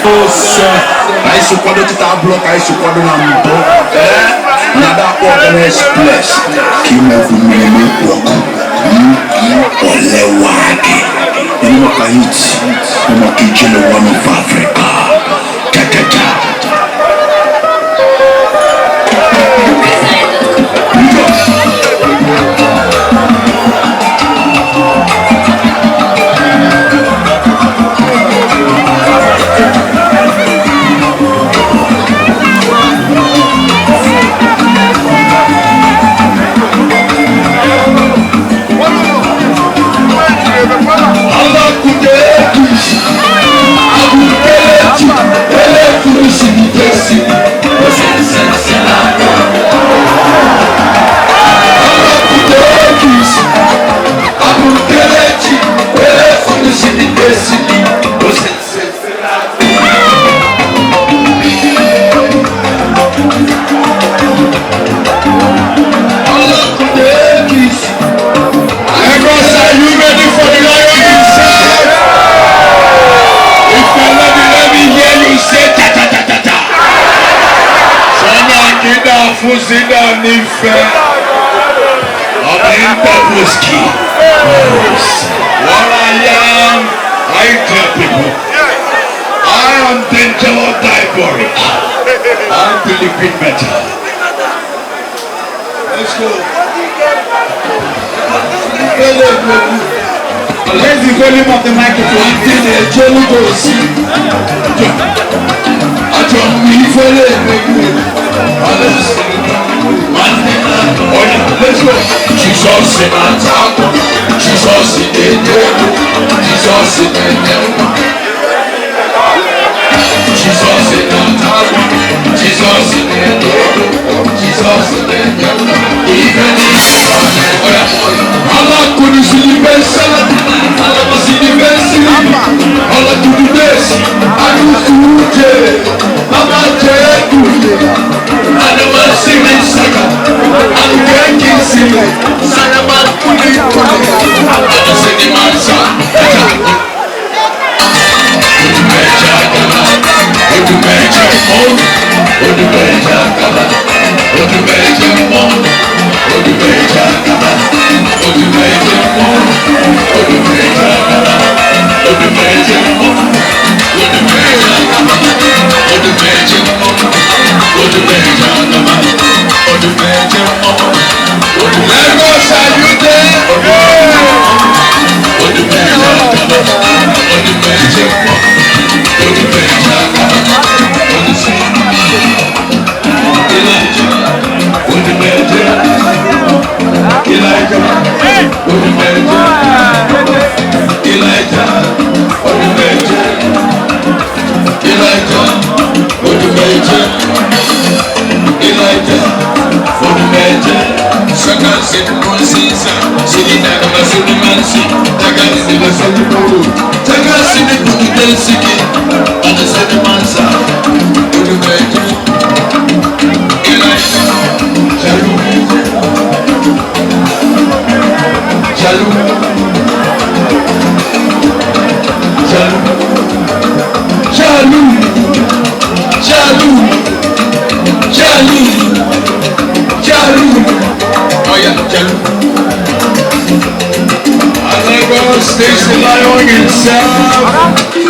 I support the block, I support the number. Another organized place. Kim of Minimum Walk. Olewaki. You know, I eat. I'm a kitchen one of Africa. Fusida Nife Aminta Whiskey. What I tell people, I am Dental Diabolic. I'm Philippine metal. Let's go. Raise the volume of the microphone till the jelly goes. I don't need for it. Let's go. Jesus in our town, Jesus in the devil, Jesus in the devil, Jesus in our town, Jesus in the devil, Jesus in the devil. Even Allah could see the best, Allah was in the best, Allah could do this, I do it, Allah take it. I never see me saga. I'm breaking silly. Sanaman puli puli. I'm gonna see the mansa. Odumeje mon. Odumeje kaba. Odumeje mon. Odumeje kaba. Odumeje mon. Odumeje kaba. Odumeje mon. Odumeje kaba. Odumeje mon. Lagos, are you there? Stays allowing himself.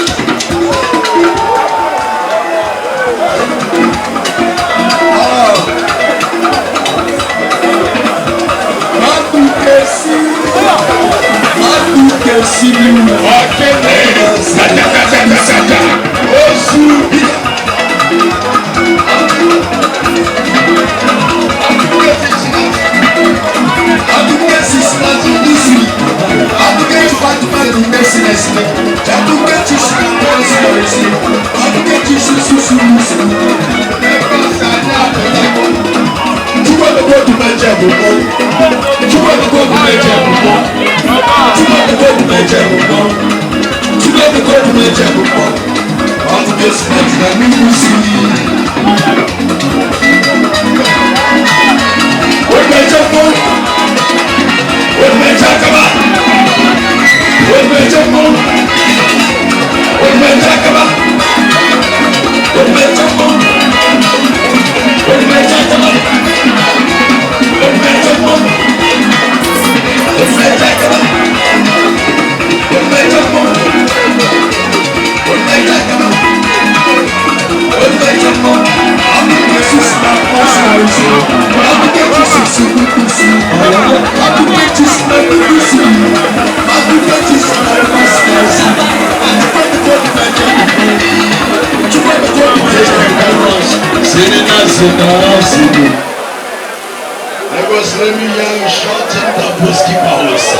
I was let me young short and the whiskey house.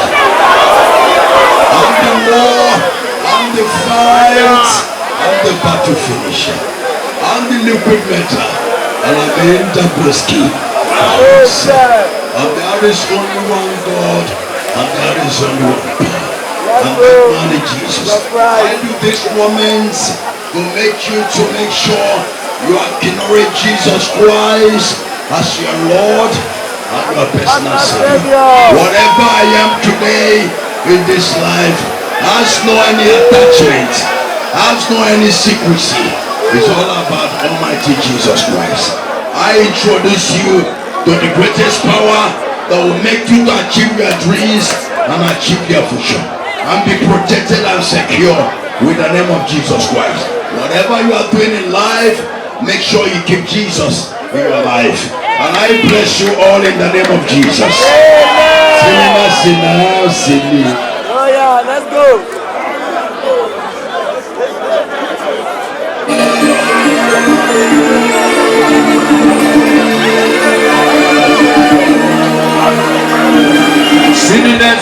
I'm the war, I'm the fight, I'm the battle finisher. I'm the liquid metal, and I'm the whiskey house. And there is only one God, and there is only one power. And that man is Jesus. I do this moment to make you to make sure you acknowledge Jesus Christ as your Lord and your personal Savior. Whatever I am today in this life has no any attachment, has no any secrecy. It's all about Almighty Jesus Christ. I introduce you to the greatest power that will make you to achieve your dreams and achieve your vision and be protected and secure with the name of Jesus Christ. Whatever you are doing in life, make sure you keep Jesus in your life. And I bless you all in the name of Jesus. Oh yeah, let's go. Singing that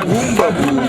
Wumba.